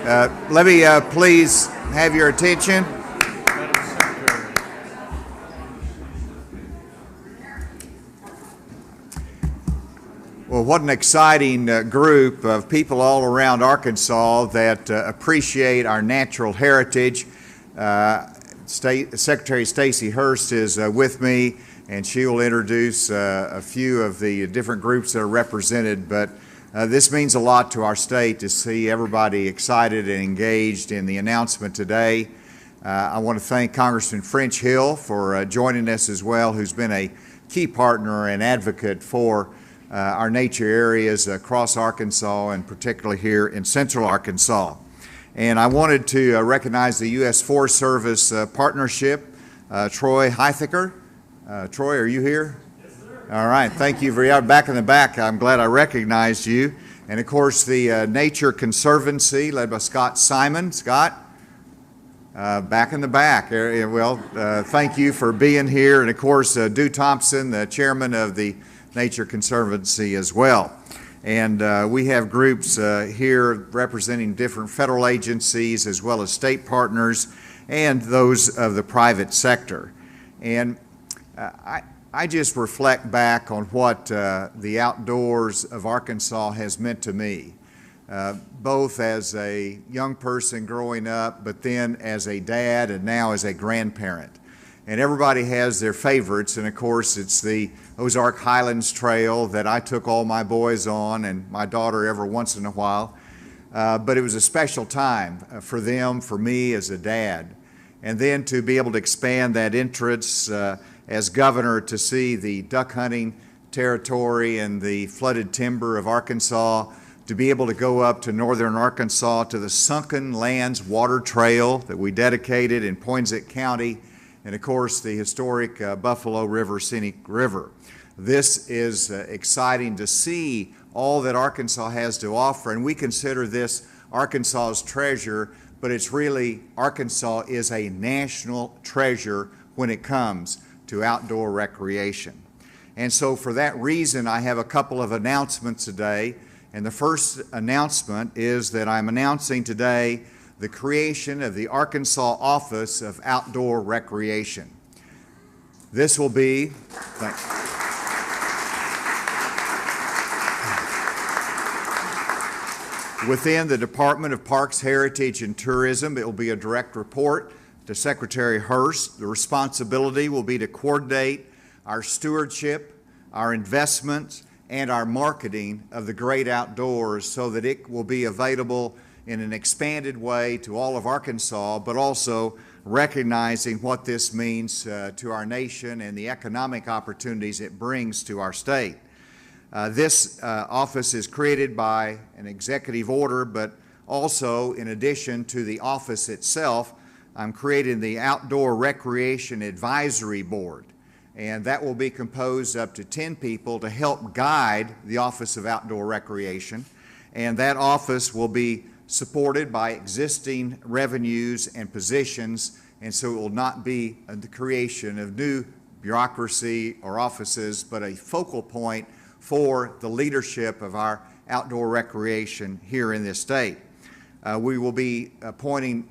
Let me please have your attention. Well, what an exciting group of people all around Arkansas that appreciate our natural heritage. Secretary Stacey Hurst is with me, and she will introduce a few of the different groups that are represented, but this means a lot to our state to see everybody excited and engaged in the announcement today. I want to thank Congressman French Hill for joining us as well, who's been a key partner and advocate for our nature areas across Arkansas and particularly here in central Arkansas. And I wanted to recognize the U.S. Forest Service partnership. Troy Heithiker. Troy, are you here? Yes, sir. All right, thank you for back in the back. I'm glad I recognized you. And of course, the Nature Conservancy led by Scott Simon. Scott, back in the back. Well, thank you for being here. And of course, Dew Thompson, the chairman of the Nature Conservancy as well. And we have groups here representing different federal agencies as well as state partners and those of the private sector. And I just reflect back on what the outdoors of Arkansas has meant to me, both as a young person growing up, but then as a dad and now as a grandparent. And everybody has their favorites, and of course it's the Ozark Highlands Trail that I took all my boys on and my daughter every once in a while. But it was a special time for them, for me as a dad. And then to be able to expand that interest as governor to see the duck hunting territory and the flooded timber of Arkansas, to be able to go up to northern Arkansas to the Sunken Lands Water Trail that we dedicated in Poinsett County, and of course the historic Buffalo River Scenic River. This is exciting to see all that Arkansas has to offer, and we consider this Arkansas's treasure, but it's really, Arkansas is a national treasure when it comes to outdoor recreation. And so for that reason, I have a couple of announcements today. And the first announcement is that I'm announcing today the creation of the Arkansas Office of Outdoor Recreation. This will be, within the Department of Parks, Heritage, and Tourism. It will be a direct report to Secretary Hurst. The responsibility will be to coordinate our stewardship, our investments, and our marketing of the great outdoors so that it will be available in an expanded way to all of Arkansas, but also recognizing what this means to our nation and the economic opportunities it brings to our state. This office is created by an executive order, but also in addition to the office itself, I'm creating the Outdoor Recreation Advisory Board, and that will be composed up to 10 people to help guide the Office of Outdoor Recreation, and that office will be supported by existing revenues and positions, and so it will not be the creation of new bureaucracy or offices, but a focal point for the leadership of our outdoor recreation here in this state. I will be appointing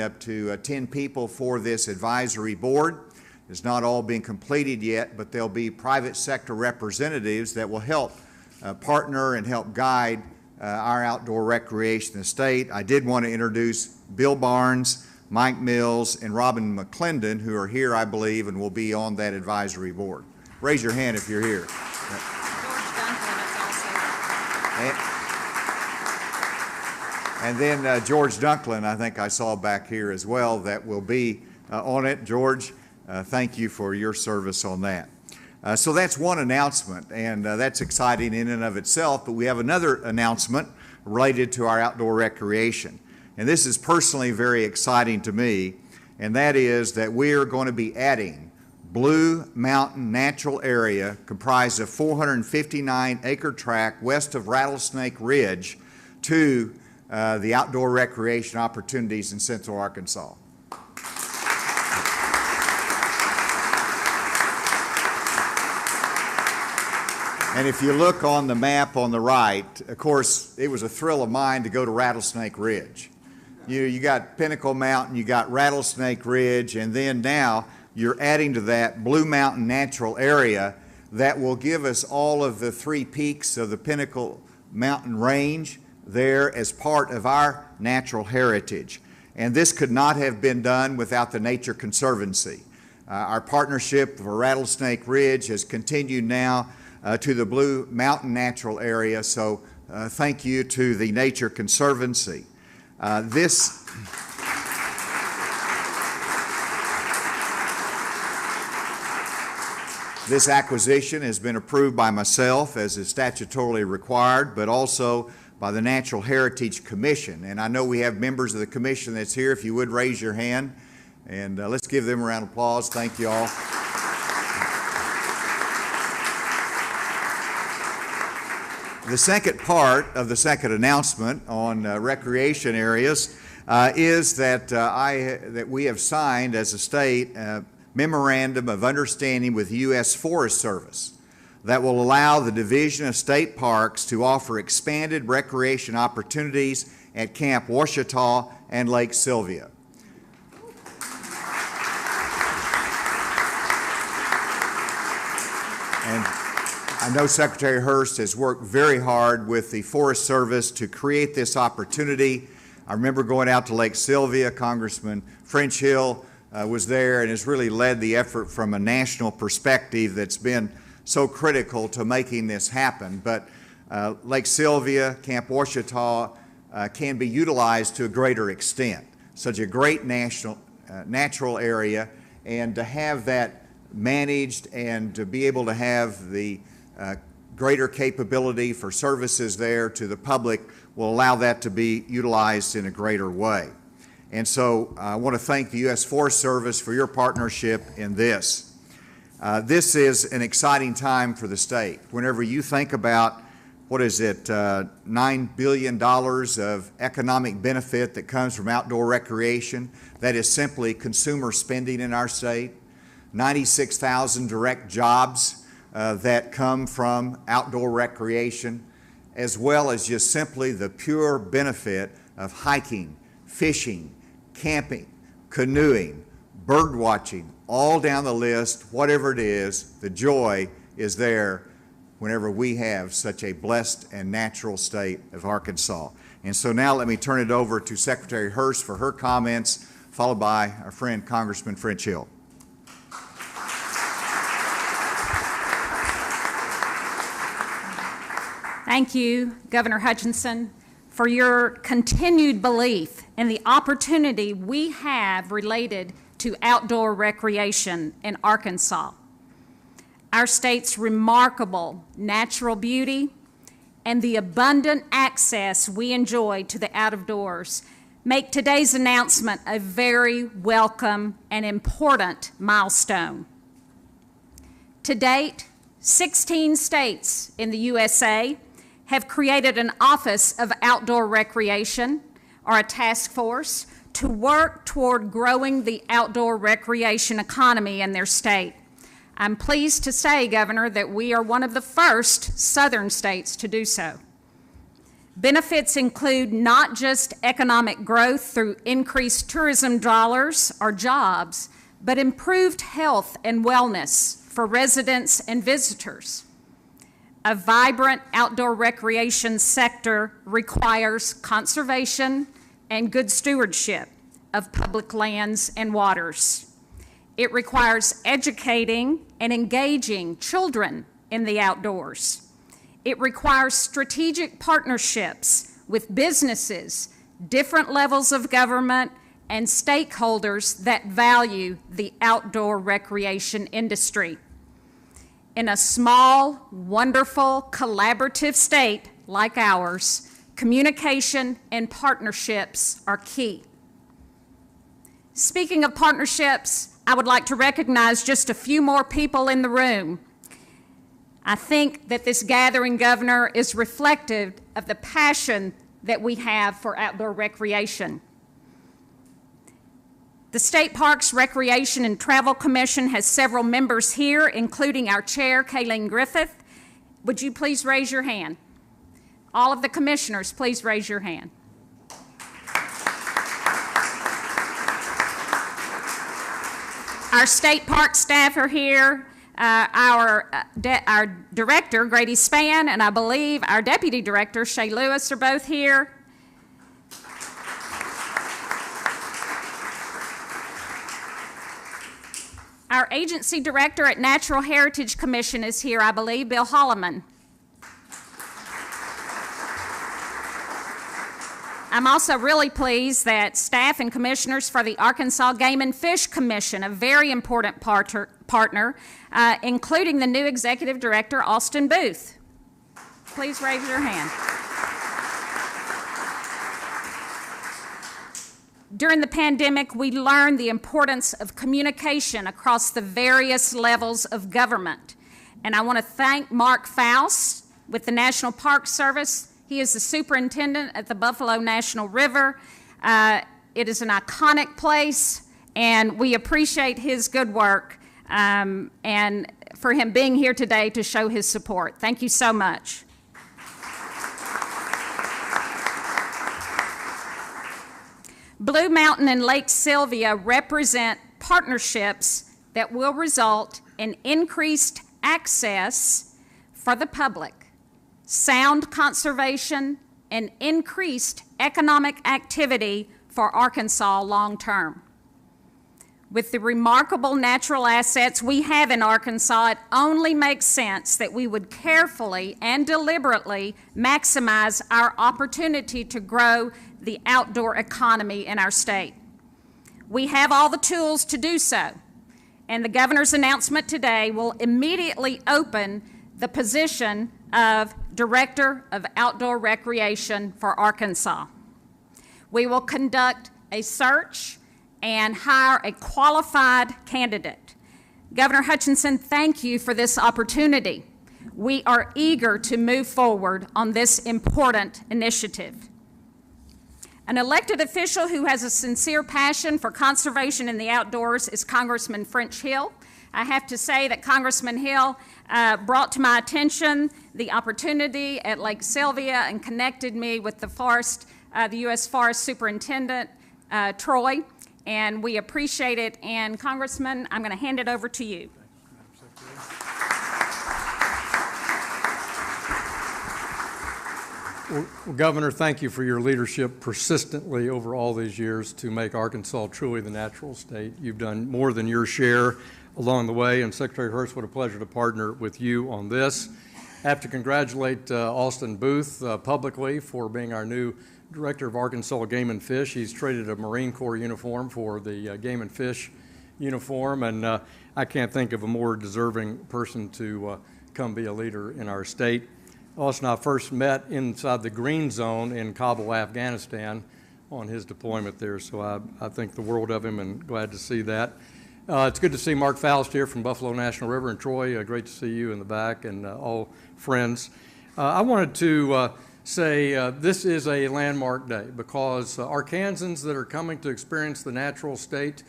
up to 10 people for this advisory board. It's not all been completed yet, but there'll be private sector representatives that will help partner and help guide our outdoor recreation in the state. I did want to introduce Bill Barnes, Mike Mills, and Robin McClendon, who are here, I believe, and will be on that advisory board. Raise your hand if you're here. And then George Dunklin, I think I saw back here as well, that will be on it. George, thank you for your service on that. So that's one announcement, and that's exciting in and of itself, but we have another announcement related to our outdoor recreation. And this is personally very exciting to me, and that is that we are going to be adding Blue Mountain Natural Area, comprised of 459-acre tract west of Rattlesnake Ridge, to the outdoor recreation opportunities in Central Arkansas. And if you look on the map on the right, of course, it was a thrill of mine to go to Rattlesnake Ridge. You got Pinnacle Mountain, you got Rattlesnake Ridge, and then now you're adding to that Blue Mountain Natural Area that will give us all of the 3 peaks of the Pinnacle Mountain Range there as part of our natural heritage. And this could not have been done without the Nature Conservancy. Our partnership for Rattlesnake Ridge has continued now to the Blue Mountain Natural Area, so thank you to the Nature Conservancy. This acquisition has been approved by myself as is statutorily required, but also by the Natural Heritage Commission. And I know we have members of the commission that's here. If you would raise your hand, and let's give them a round of applause. Thank you all. The second part of the second announcement on recreation areas is that we have signed as a state a memorandum of understanding with the U.S. Forest Service that will allow the Division of State Parks to offer expanded recreation opportunities at Camp Ouachita and Lake Sylvia. And I know Secretary Hurst has worked very hard with the Forest Service to create this opportunity. I remember going out to Lake Sylvia. Congressman French Hill was there and has really led the effort from a national perspective that's been so critical to making this happen. But Lake Sylvia, Camp Ouachita can be utilized to a greater extent. Such a great natural area, and to have that managed and to be able to have the greater capability for services there to the public will allow that to be utilized in a greater way. And so I want to thank the U.S. Forest Service for your partnership in this. This is an exciting time for the state. Whenever you think about, $9 billion of economic benefit that comes from outdoor recreation, that is simply consumer spending in our state, 96,000 direct jobs that come from outdoor recreation, as well as just simply the pure benefit of hiking, fishing, camping, canoeing, bird watching, all down the list, whatever it is, the joy is there whenever we have such a blessed and natural state of Arkansas. And so now let me turn it over to Secretary Hurst for her comments, followed by our friend Congressman French Hill. Thank you, Governor Hutchinson, for your continued belief in the opportunity we have related to outdoor recreation in Arkansas. Our state's remarkable natural beauty and the abundant access we enjoy to the out of doors make today's announcement a very welcome and important milestone. To date, 16 states in the USA have created an Office of Outdoor Recreation, or a task force, to work toward growing the outdoor recreation economy in their state. I'm pleased to say, Governor, that we are one of the first southern states to do so. Benefits include not just economic growth through increased tourism dollars or jobs, but improved health and wellness for residents and visitors. A vibrant outdoor recreation sector requires conservation and good stewardship of public lands and waters. It requires educating and engaging children in the outdoors. It requires strategic partnerships with businesses, different levels of government, and stakeholders that value the outdoor recreation industry. In a small, wonderful, collaborative state like ours, communication and partnerships are key. Speaking of partnerships, I would like to recognize just a few more people in the room. I think that this gathering, Governor, is reflective of the passion that we have for outdoor recreation. The State Parks Recreation and Travel Commission has several members here, including our chair, Kayleen Griffith, Would you please raise your hand? All of the commissioners, please raise your hand. Our state park staff are here. Our director, Grady Spann, and I believe our deputy director, Shay Lewis, are both here. Our agency director at Natural Heritage Commission is here, I believe, Bill Holloman. I'm also really pleased that staff and commissioners for the Arkansas Game and Fish Commission, a very important partner, including the new executive director, Austin Booth. Please raise your hand. During the pandemic, we learned the importance of communication across the various levels of government. And I want to thank Mark Faust with the National Park Service. He is the superintendent at the Buffalo National River. It is an iconic place, and we appreciate his good work and for him being here today to show his support. Thank you so much. Blue Mountain and Lake Sylvia represent partnerships that will result in increased access for the public, sound conservation, and increased economic activity for Arkansas long term. With the remarkable natural assets we have in Arkansas, it only makes sense that we would carefully and deliberately maximize our opportunity to grow the outdoor economy in our state. We have all the tools to do so, and the governor's announcement today will immediately open the position of Director of Outdoor Recreation for Arkansas. We will conduct a search and hire a qualified candidate. Governor Hutchinson, thank you for this opportunity. We are eager to move forward on this important initiative. An elected official who has a sincere passion for conservation in the outdoors is Congressman French Hill. I have to say that Congressman Hill brought to my attention the opportunity at Lake Sylvia and connected me with the U.S. Forest Superintendent, Troy, and we appreciate it. And Congressman, I'm going to hand it over to you. Well, Governor, thank you for your leadership persistently over all these years to make Arkansas truly the natural state. You've done more than your share along the way, and Secretary Hurst, what a pleasure to partner with you on this. I have to congratulate Austin Booth publicly for being our new Director of Arkansas Game and Fish. He's traded a Marine Corps uniform for the Game and Fish uniform, and I can't think of a more deserving person to come be a leader in our state. Austin and I first met inside the Green Zone in Kabul, Afghanistan on his deployment there, so I think the world of him and glad to see that. It's good to see Mark Faust here from Buffalo National River, and Troy, great to see you in the back and all friends. I wanted to say this is a landmark day because Arkansans that are coming to experience the natural state,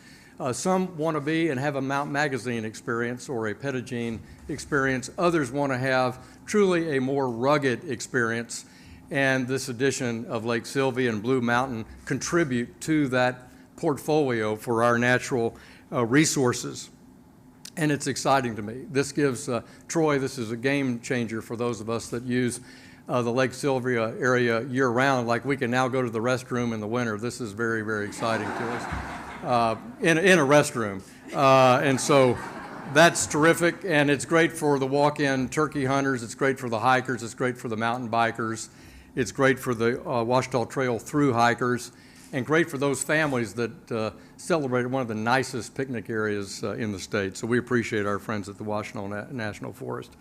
some want to be and have a Mount Magazine experience or a Pedagene experience. Others want to have truly a more rugged experience, and this edition of Lake Sylvia and Blue Mountain contribute to that portfolio for our natural resources. And it's exciting to me. This gives Troy, this is a game changer for those of us that use the Lake Sylvia area year-round. Like, we can now go to the restroom in the winter. This is very, very exciting to us in a restroom. And so that's terrific, and it's great for the walk-in turkey hunters. It's great for the hikers. It's great for the mountain bikers. It's great for the Ouachita Trail through hikers, and great for those families that celebrated one of the nicest picnic areas in the state. So we appreciate our friends at the Ouachita National Forest.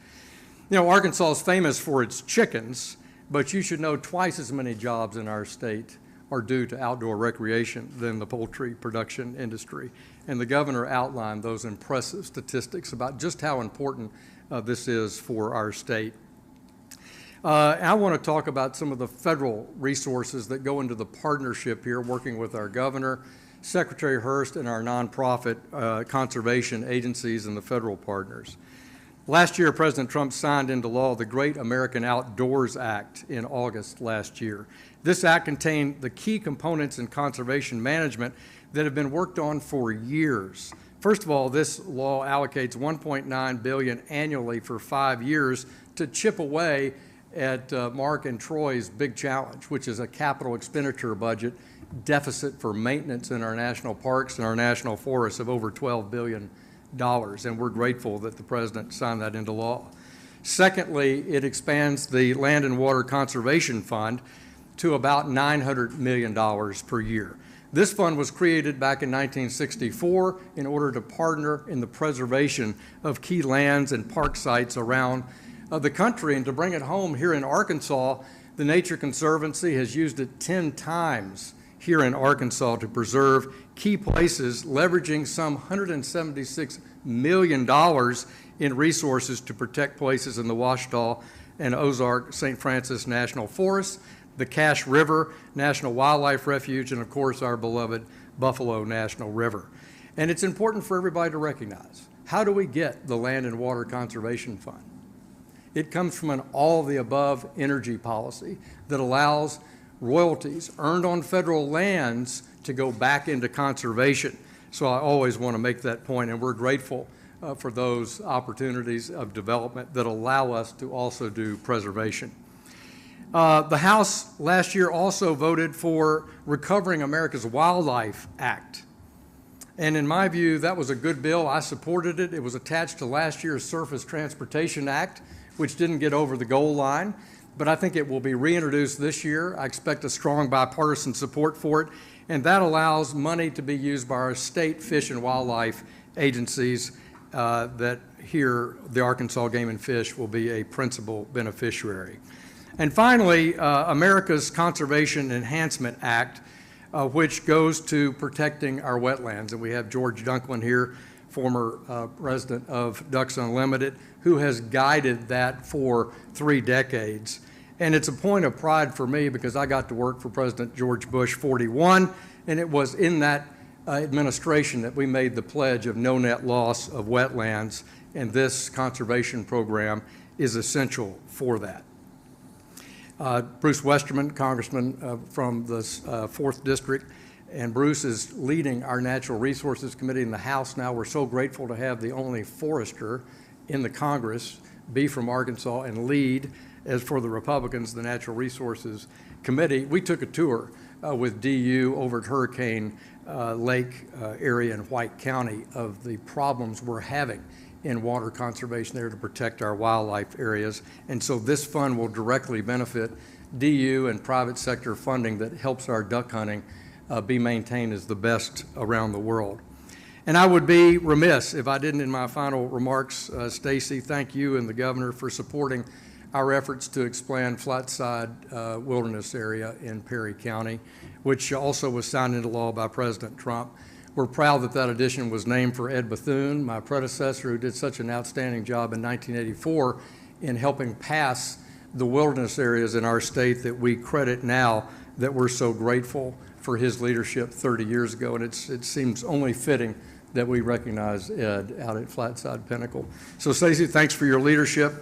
You know, Arkansas is famous for its chickens, but you should know twice as many jobs in our state are due to outdoor recreation than the poultry production industry. And the governor outlined those impressive statistics about just how important this is for our state. I want to talk about some of the federal resources that go into the partnership here, working with our governor, Secretary Hurst, and our nonprofit conservation agencies and the federal partners. Last year, President Trump signed into law the Great American Outdoors Act in August last year. This act contained the key components in conservation management that have been worked on for years. First of all, this law allocates $1.9 billion annually for 5 years to chip away at Mark and Troy's big challenge, which is a capital expenditure budget deficit for maintenance in our national parks and our national forests of over $12 billion. And we're grateful that the President signed that into law. Secondly, it expands the Land and Water Conservation Fund to about $900 million per year. This fund was created back in 1964 in order to partner in the preservation of key lands and park sites around the country. And to bring it home here in Arkansas, the Nature Conservancy has used it 10 times here in Arkansas to preserve key places, leveraging some $176 million in resources to protect places in the Ouachita and Ozark St. Francis National Forests, the Cache River National Wildlife Refuge, and of course our beloved Buffalo National River. And it's important for everybody to recognize, how do we get the Land and Water Conservation Fund? It comes from an all-of-the-above energy policy that allows royalties earned on federal lands to go back into conservation. So I always want to make that point, and we're grateful for those opportunities of development that allow us to also do preservation. The House last year also voted for Recovering America's Wildlife Act. And in my view, that was a good bill. I supported it. It was attached to last year's Surface Transportation Act, which didn't get over the goal line. But I think it will be reintroduced this year. I expect a strong bipartisan support for it. And that allows money to be used by our state fish and wildlife agencies that here the Arkansas Game and Fish will be a principal beneficiary. And finally, America's Conservation Enhancement Act, which goes to protecting our wetlands. And we have George Dunklin here, former president of Ducks Unlimited, who has guided that for 3 decades. And it's a point of pride for me because I got to work for President George Bush 41, and it was in that administration that we made the pledge of no net loss of wetlands, and this conservation program is essential for that. Bruce Westerman, Congressman from the 4th District, and Bruce is leading our Natural Resources Committee in the House now. We're so grateful to have the only forester in the Congress be from Arkansas and lead, as for the Republicans, the Natural Resources Committee. We took a tour with DU over at Hurricane Lake area in White County of the problems we're having in water conservation there to protect our wildlife areas. And so this fund will directly benefit DU and private sector funding that helps our duck hunting be maintained as the best around the world. And I would be remiss if I didn't, in my final remarks, Stacy, thank you and the governor for supporting our efforts to expand Flatside Wilderness Area in Perry County, which also was signed into law by President Trump. We're proud that that addition was named for Ed Bethune, my predecessor, who did such an outstanding job in 1984 in helping pass the wilderness areas in our state that we credit now, that we're so grateful for his leadership 30 years ago. And it seems only fitting that we recognize Ed out at Flatside Pinnacle. So Stacey, thanks for your leadership.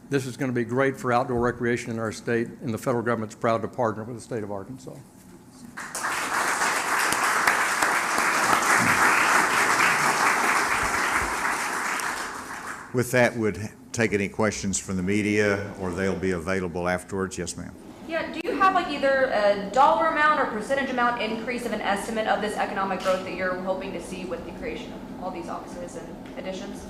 This is going to be great for outdoor recreation in our state, and the federal government's proud to partner with the state of Arkansas. With that, would take any questions from the media, or they'll be available afterwards. Yes, ma'am. Yeah, do you have like either a dollar amount or percentage amount increase of an estimate of this economic growth that you're hoping to see with the creation of all these offices and additions?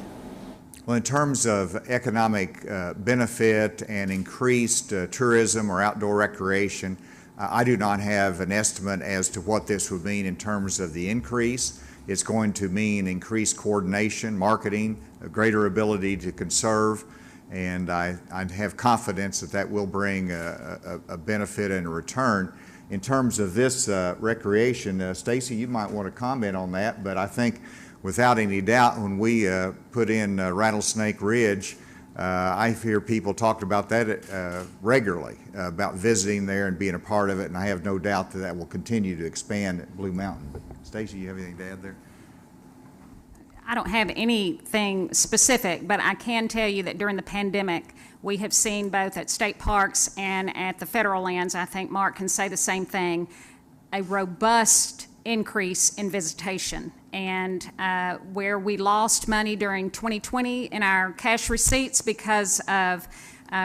Well, in terms of economic benefit and increased tourism or outdoor recreation, I do not have an estimate as to what this would mean in terms of the increase. It's going to mean increased coordination, marketing, a greater ability to conserve, and I have confidence that that will bring a benefit and a return. In terms of this recreation, Stacy, you might want to comment on that, but I think without any doubt, when we put in Rattlesnake Ridge, I hear people talk about that regularly, about visiting there and being a part of it, and I have no doubt that that will continue to expand at Blue Mountain. But Stacy, you have anything to add there? I don't have anything specific, but I can tell you that during the pandemic, we have seen both at state parks and at the federal lands, I think Mark can say the same thing, a robust increase in visitation. And where we lost money during 2020 in our cash receipts because of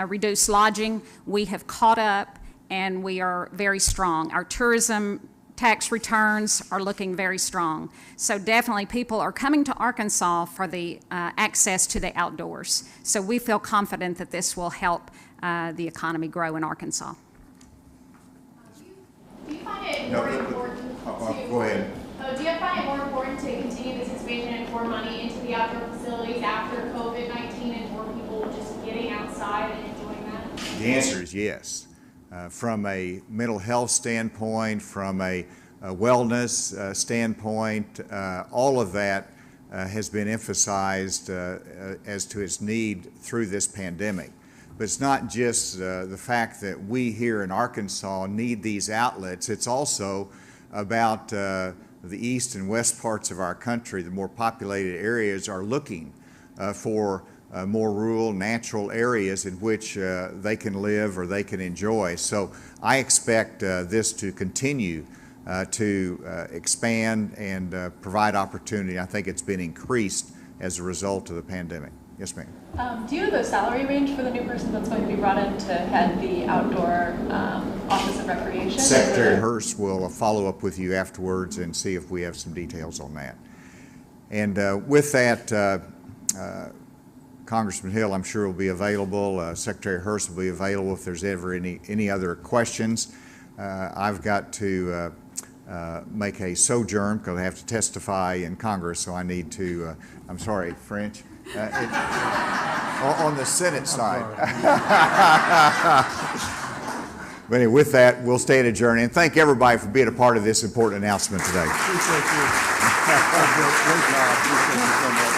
reduced lodging, we have caught up and we are very strong. Our tourism tax returns are looking very strong. So definitely people are coming to Arkansas for the access to the outdoors. So we feel confident that this will help the economy grow in Arkansas. Do you find it more important Go ahead. do you find it more important to continue this expansion and pour money into the outdoor facilities after COVID-19 and more people just getting outside and enjoying that? The answer is yes. From a mental health standpoint, from a wellness standpoint, all of that has been emphasized as to its need through this pandemic. But it's not just the fact that we here in Arkansas need these outlets, it's also about the east and west parts of our country. The more populated areas are looking for more rural, natural areas in which they can live or they can enjoy. So I expect this to continue to expand and provide opportunity. I think it's been increased as a result of the pandemic. Yes, ma'am. Do you have a salary range for the new person that's going to be brought in to head the outdoor Office of Recreation? Secretary Hurst will follow up with you afterwards and see if we have some details on that. And with that, Congressman Hill, I'm sure, will be available. Secretary Hurst will be available if there's ever any other questions. I've got to make a sojourn because I have to testify in Congress, so I need to, I'm sorry, French, on the Senate side. But anyway, with that, we'll stay at adjourn, and thank everybody for being a part of this important announcement today. Appreciate you. Great job. Appreciate you so much.